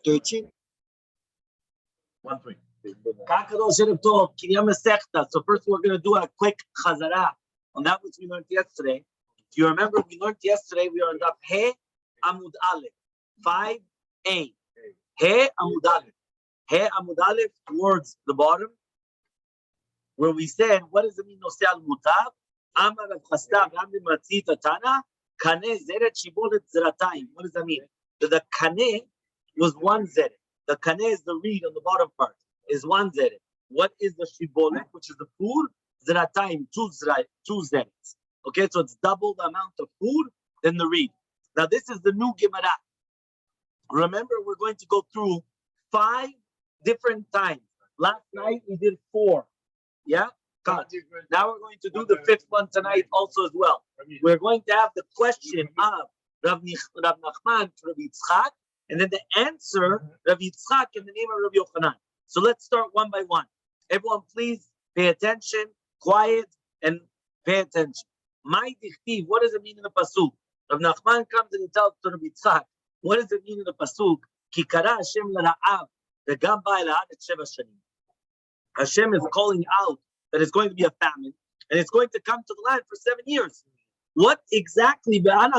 13. 1-3. Kinyan Masechta. So first we're going to do a quick chazara on that which we learned yesterday. If you remember, we learned yesterday, we are on Daf He Amud Aleph 5a. He Amud Aleph. He Amud Aleph towards the bottom, where we said, what does it mean, Nosei al Mutav? Amar Rav Chastav, Amri Matzita Tana, Kaneh Zeret Shibolet Zeratayim. What does that mean? So the Kaneh was one Zeret. The Kaneh is the reed on the bottom part, is one Zeret. What is the Shibolet, which is the food? Zeratayim, two Zerets. Okay, so it's double the amount of food than the reed. Now this is the new Gemara. Remember, we're going to go through 5 different times. Last night we did 4. Yeah? Now we're going to do the 5th one tonight also as well. We're going to have the question of Rav Nachman to Rav Yitzchak, and then the answer, Rav Yitzchak in the name of Rav Yochanan. So let's start one by one. Everyone, please pay attention, quiet, and pay attention. My dichtiv, what does it mean in the pasuk? Rav Nachman comes and he tells to Rav Yitzchak, what does it mean in the pasuk? Ki kara Hashem l'ra'av v'gam ba'elad et sheva shanim. Hashem is calling out that it's going to be a famine, and it's going to come to the land for 7 years. What exactly? What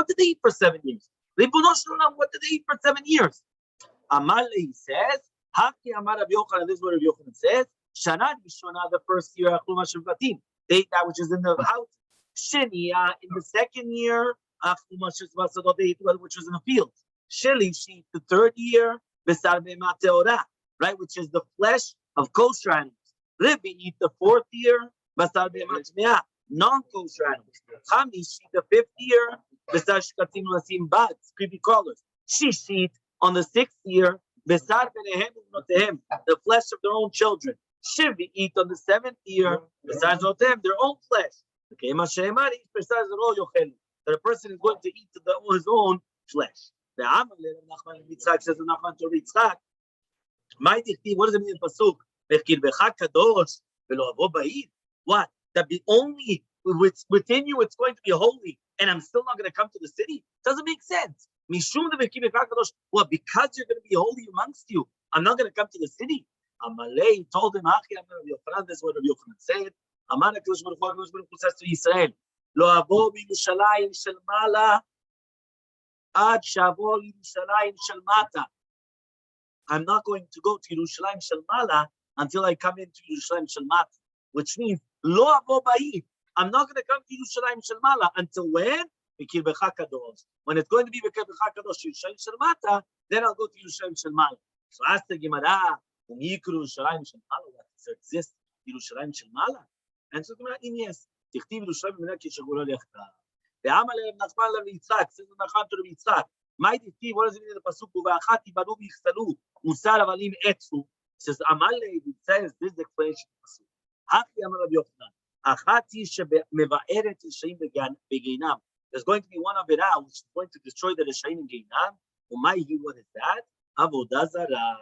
did they eat for 7 years? What did they eat for 7 years? Elmaleh says, Haki Amar Rabbi Yochanan, this is what Rabbi Yochanan says, Shana Rishona, the first year, they ate that which is in the house. Shenia, in the second year, they ate which was in the fields. Shelishi, the third year, right, which is the flesh of kosher animals. Rabbi eat the 4th year, non-kosher animals. Chamish eat the 5th year, creepy crawlers. Shishit on the 6th year, the flesh of their own children. Shivi eat on the 7th year, their own flesh. That a person is going to eat his own flesh. The Elmaleh says to Yitzchak, what does it mean in pasuk? What? That be only within you it's going to be holy, and I'm still not going to come to the city? Doesn't make sense. Well, because you're going to be holy amongst you, I'm not going to come to the city. Elmaleh told him, this is what Rabbi Yochanan said. Amar HaKadosh Baruch Hu says to Israel, Lo avo b'Yerushalayim shel mala ad shavo l'Yerushalayim shel mata. I'm not going to go to Yerushalayim shel mala until I come into Yerushalayim shel mata, which means lo avo ba'id. I'm not going to come to Yerushalayim shel mala until when? B'kirbecha kadosh. When it's going to be b'kirbecha kadosh Yerushalayim shel mata, then I'll go to Yerushalayim shel mala. So ask the Gemara, Yerushalayim shel mala, does there exist Yerushalayim shel mala? And so the Gemara, yes. תכתיב ירושלים במדינה כשגולה לכתה. ואמר נחמן לרב יצחק, says Nachman to Rabbi Yitzchak, מה תכתיב, what does it mean in the pasuk, ובאחת יבנו ויחסלו, מוסר אבל אם עצו. Says Elmaleh, it says, this is the explanation of the pasuk. הכי אמר רבי יוחנן, אחת היא שמבארת רשעים בגיהנם. There's going to be one עבירה, which is going to destroy the רשעים in גיהנם. ומה היא, what is that? עבודה זרה.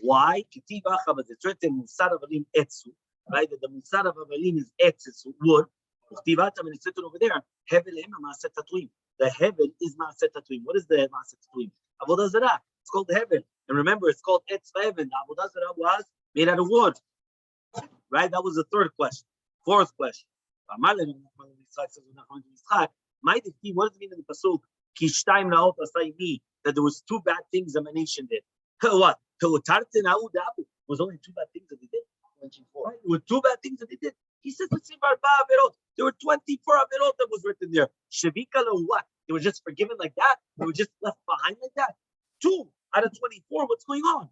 Why? כתיב אחא, but it's written, מוסר אבל אם עצו. Right, that the Musar of Avalim is etz, it's wood. And it's written over there, Hevel Ema Maset Tatuim. The Hevel is Maset Tatuim. What is the Maset Tatuim? Avodah Zarah. It's called the Hevel. And remember, it's called Etz Hevel. The Avodah Zarah was made out of wood. Right? That was the 3rd question. 4th question. What does it mean in the Pasuk? Kishtaim Naot Asaymi. That there was 2 bad things the nation did. What? Was only 2 bad things that they did. Right? There were 2 bad things that they did. He says, there were 24 averot that was written there. Shavika lo what? They were just forgiven like that? They were just left behind like that? 2 out of 24, what's going on?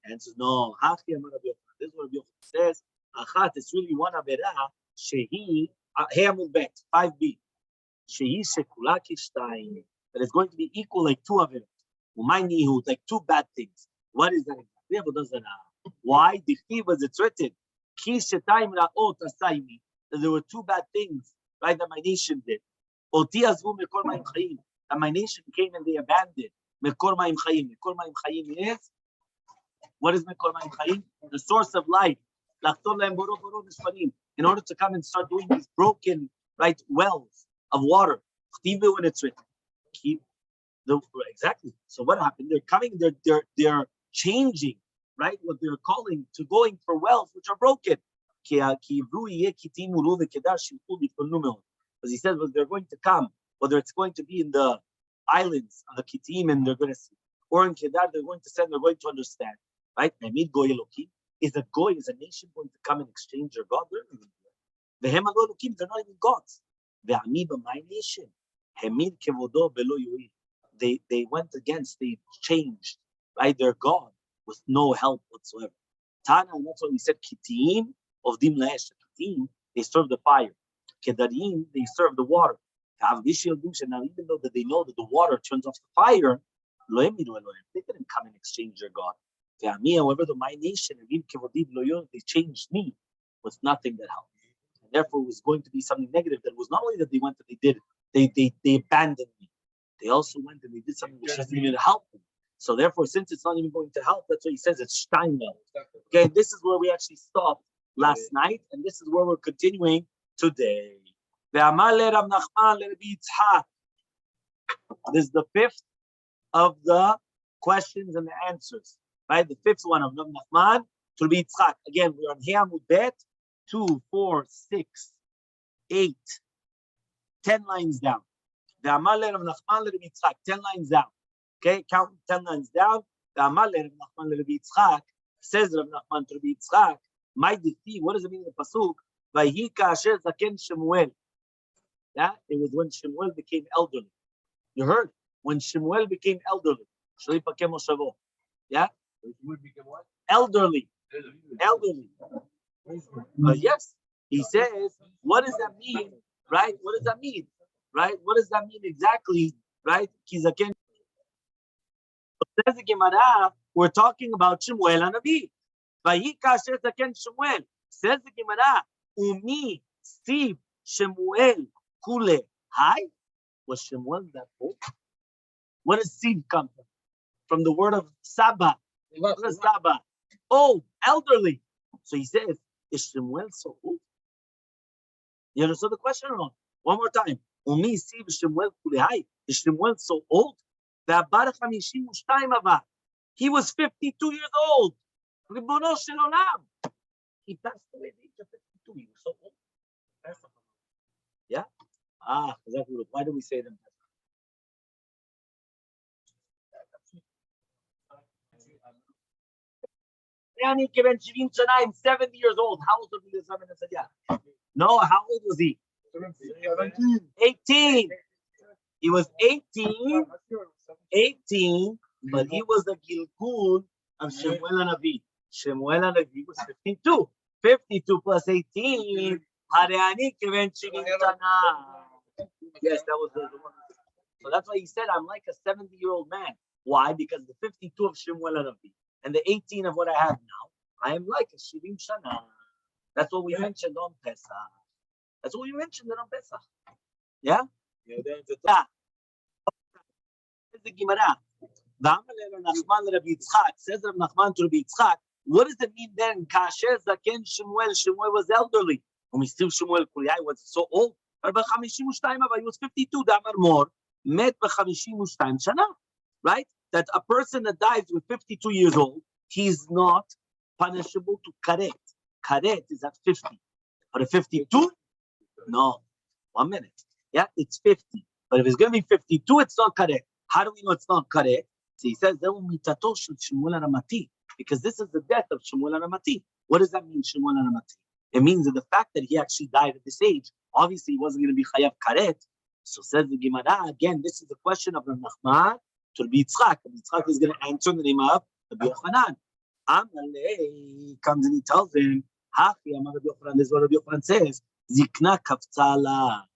And says, no. This is what Rabbi Yochanan says. Achat, it's really one avera. Shehi, He'amud Bet, 5b. Shehi shekula kishtayim. That is going to be equal like 2 averot. Umaynihu, like 2 bad things. What is that exactly? Why? The was it's written. That there were 2 bad things, right, that my nation did. That my nation came and they abandoned. Mekor Ma'im Chayim. Mekor Ma'im Chayim is, what is Mekor Ma'im Chayim? The source of life. In order to come and start doing these broken, right, wells of water. When it's written. Exactly. So what happened? They're coming. They're changing, right? What they're calling to going for wealth, which are broken. Because he says, well, they're going to come, whether it's going to be in the islands of the Kitim, and they're going to see, or in Kedar, they're going to send. They're going to understand, right? Is a goy, is a nation going to come and exchange their God? They're not even gods. My nation. They went against, they changed, right? Their God with no help whatsoever. Tana, and that's why we said Kitim of Dim Laesh. Kitim, they serve the fire. Kedarim, they serve the water. Now, even though that they know that the water turns off the fire, they didn't come and exchange their God. However, my nation, they changed me with nothing that helped. And therefore, it was going to be something negative. That was not only that they went, that they did, they abandoned me. They also went and they did something which doesn't even help them. So therefore, since it's not even going to help, that's why he says it's Steinmel. Okay, this is where we actually stopped last night, and this is where we're continuing today. This is the fifth of the questions and the answers. Right? The fifth one of Rav Nachman to Rabbi Yitzchak. Again, we're on He'amud Bet, 2, 4, 6, 8, 10 lines down. The Elmaleh Rav Nachman Rabbi Yitzchak, 10 lines down. Okay, count 10 lines down. The Elmaleh Rav Nachman Rabbi Yitzchak, says Rav Nachman to Rabbi Yitzchak, my defeat, what does it mean in the Pasuk? Vayhi ka'asher zaken Shemuel. Yeah, it was when Shemuel became elderly. You heard? When Shemuel became elderly. Yeah? Elderly. Elderly. Yes. He says, what does that mean? Right? What does that mean? Right? What does that mean exactly? Right? Says the Gemara, we're talking about Shemuel and Rabbi. Vayhi kasher zaken Shemuel. Says the Gemara, Umi Steve Shemuel Kule. Hi? Was Shemuel that old? Where does seed come from? From the word of Saba. What is Saba? Old, elderly. So he says, is Shemuel so old? You understood the question or not? One more time. Umi Steve Shemuel Kule. Hi? Is Shemuel so old? He was 52 years old. Ribono shel olam. He passed away at the age of 52. He was so old. Yeah? Exactly. Why do we say them? I'm 70 years old. How old was he? No, how old was he? 18. He was 18. 18, but he was the Gilgul of Shemuel and Avi. Shemuel and Avi was 52. 52 plus 18. Yes, that was the one. So that's why he said, I'm like a 70-year-old man. Why? Because the 52 of Shemuel and Avi and the 18 of what I have now, I am like a Shivim Shana. That's what we mentioned on Pesach. That's what we mentioned on Pesach. Yeah? Yeah. The Gemara. Says Rav Nachman to Rabbi Yitzchak, what does it mean then? Kasher Zaken Shemuel. Shemuel was elderly. Still Shemuel Kuriyai was so old. He was 52. Damar more. Met ב-52 shana. Right? That a person that dies with 52 years old, he's not punishable to karet. Karet is at 50. But at 52? No. 1 minute. Yeah, it's 50. But if it's going to be 52, it's not karet. How do we know it's not karet? So he says, because this is the death of Shemuel Ramati. What does that mean, Shemuel Ramati? It means that the fact that he actually died at this age, obviously he wasn't going to be chayav karet. So says the Gemara, again, this is the question of Rav Nachman to Rabbi Yitzchak. Rabbi Yitzchak is going to answer in the name of Rabbi Yochanan. Elmaleh comes and he tells him, Hachi, Amar Rabbi Yochanan, this is what Rabbi Yochanan says, Zikna kaftzala.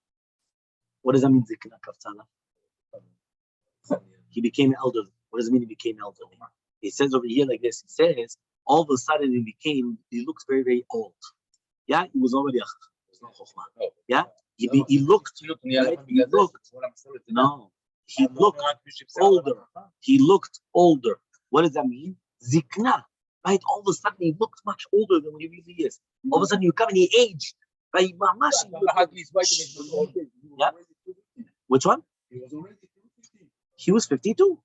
What does that mean, Zikna kaftzala? He became elderly. What does it mean he became elderly? He says over here like this, he says, all of a sudden he looks very, very old. Yeah, he was already there's no chokhmah. Yeah, he looked, right? He looked, no, he looked older. He looked older. What does that mean? Zikna, right? All of a sudden he looked much older than what he really is. All of a sudden you come and he aged, right? Yeah. Which one? He was 52.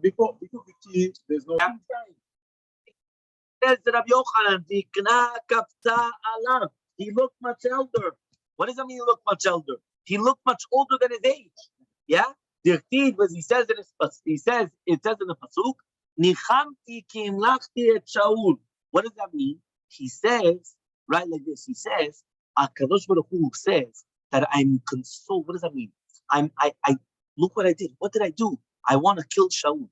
Before 50, there's no time. Says Rabbi Yochanan, Dikna kapta alav. He looked much elder. What does that mean? He looked much elder. He looked much older than his age. Yeah. Dirtid was. He says in it says in the pasuk, Nichamti ki imlachti et Shaul. What does that mean? He says right like this. He says, Akadosh Baruch Hu says that I'm consoled. What does that mean? I look what I did. What did I do? I want to kill Shaul.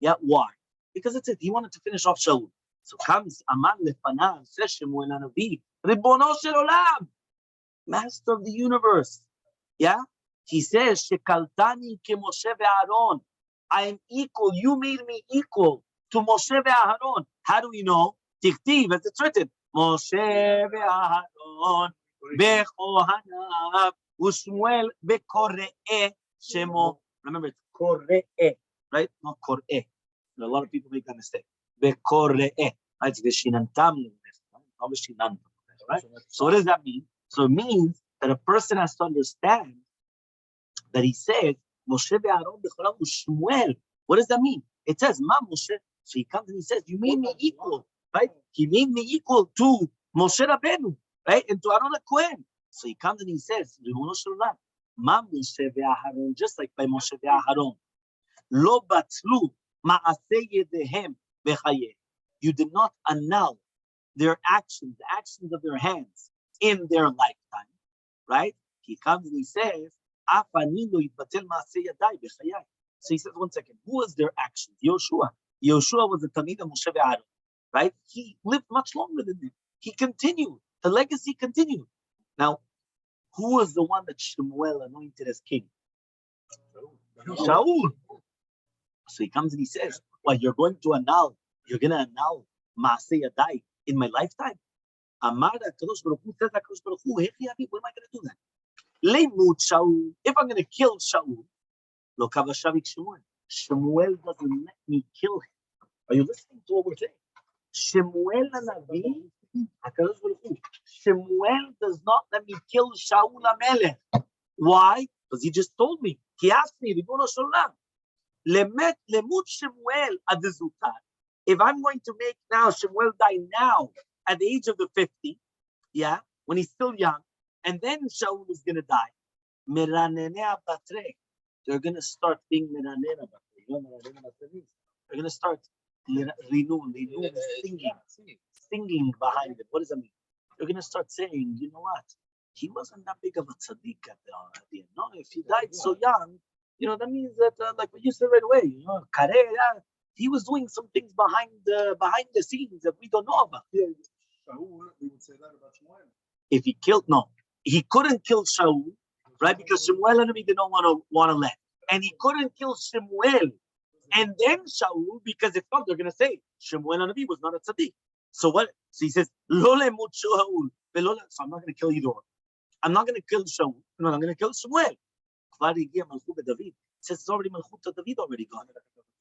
Yeah. Why? Because it's it. He wanted to finish off Shaul. So comes Aman Lefanav, says Shemuel Hanavi, Ribono shel Olam, Master of the universe. Yeah? He says, Shekaltani ke Moshe ve'Aaron. I am equal. You made me equal to Moshe ve'Aaron. How do we know? Tichtiv, as it's written, Moshe ve'Aaron, be'Kohanav, u'Shmuel be'Kore'eh Shemo. Remember, it's Kore'eh, right? Not Kore'eh. A lot of people make that mistake. Be'Kore'eh. Right? Right? So what does that mean? So it means that a person has to understand that he said, Moshe ve'Aaron b'Cholam u'Shmuel. What does that mean? It says, Ma Moshe. So he comes and he says, you made me equal, right? He made me equal to Moshe Rabbeinu, right? And to Aaron HaKohen. So he comes and he says, Ribono shel Olam, Ma Moshe ve'Aaron, just like by Moshe ve'Aaron. Lo batlu ma'aseh yedehem b'chayeh. You did not annul their actions, the actions of their hands in their lifetime, right? He comes and he says, so he says, one second, who was their actions? Yoshua. Yoshua was the Taanit of Moshe ve'Aaron, right? He lived much longer than them. He continued. The legacy continued. Now, who was the one that Shemuel anointed as king? Shaul. So he comes and he says, well, you're going to annul Maaseh Yadai in my lifetime? Amar HaKadosh Baruch Hu, says HaKadosh Baruch Hu, what am I going to do that? Leimut Shaul, if I'm going to kill Shaul, lo kavashavik Shemuel. Shemuel doesn't let me kill him. Are you listening to what we're saying? Shemuel Hanavi, HaKadosh Baruch Hu, Shemuel does not let me kill Shaul HaMelech. Why? Because he just told me. He asked me, Ribono shel Olam, lemut Shemuel adezutar. If I'm going to make now Shemuel die now at the age of the 50, yeah, when he's still young, and then Shaul is going to die, meranenea batre. They're going to start being meranenea batre. You know meranenea batre means? They're going to start singing behind it. What does that mean? They're going to start saying, you know what? He wasn't that big of a tzaddik at the end. No, if he died so young, you know, that means that, like what you said right away, you know, he was doing some things behind the scenes that we don't know about. Yeah, Shaul, we would say that about Shmuel. If he killed, no, he couldn't kill Shaul, right? Because Shemuel and did not want to let, and he couldn't kill Shemuel and then Shaul, because if not, they're going to say Shemuel and was not a tzaddik. So what? So he says, Lo lemut Shaul, so I'm not going to kill either one. I'm not going to kill Shaul. No, I'm going to kill Shemuel. It says it's already Malchut to David already gone.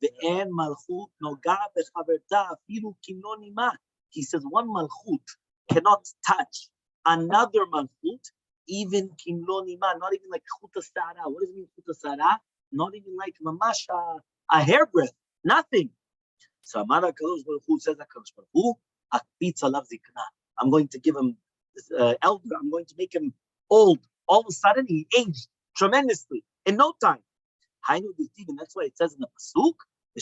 Ve'en Malchut noga bechaverta afilu kimlo nima. He says one Malchut cannot touch another Malchut, even kimlo nima, not even like Chut Sara. What does it mean Chut Sara? Not even like mamash a hairbreadth, nothing. So Amar HaKadosh Baruch Hu says HaKadosh Baruch Hu, Akpitz alav zikna. I'm going to give him elder. I'm going to make him old. All of a sudden, he aged tremendously in no time. And that's why it says in the pasuk, he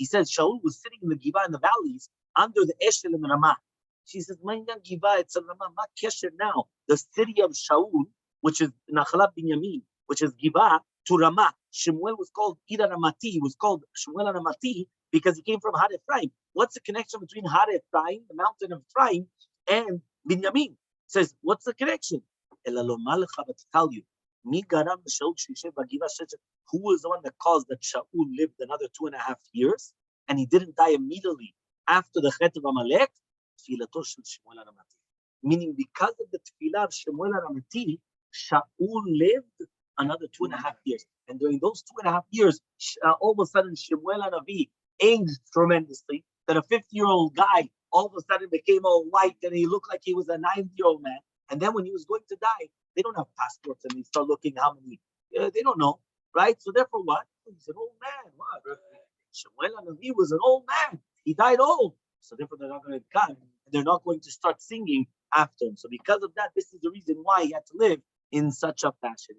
says Shaul was sitting in the Giva in the valleys under the Eshel and the Ramah. She says, Giva, it's a Ramah, not Kesher now. The city of Shaul, which is Nachalat Binyamin, which is Giva, to Ramah. Shemuel was called Ida Ramati. He was called Shemuel Ramati because he came from Har Ephraim. What's the connection between Har Ephraim, the mountain of Ephraim, and Binyamin? It says, what's the connection? But to tell you, who was the one that caused that Shaul lived another 2.5 years and he didn't die immediately after the Chet of Amalek? Meaning, because of the tefillah of Shemuel Ramati, Shaul lived another 2.5 years. And during those 2.5 years, all of a sudden, Shemuel Hanavi aged tremendously, that a 50-year-old guy all of a sudden became all white and he looked like he was a 90-year-old man. And then when he was going to die, they don't have passports and they start looking how many They don't know, right? So therefore, what? He's an old man. What? Shemuel Hanavi was an old man. He died old. So therefore, they're not going to come. They're not going to start singing after him. So because of that, this is the reason why he had to live in such a fashion.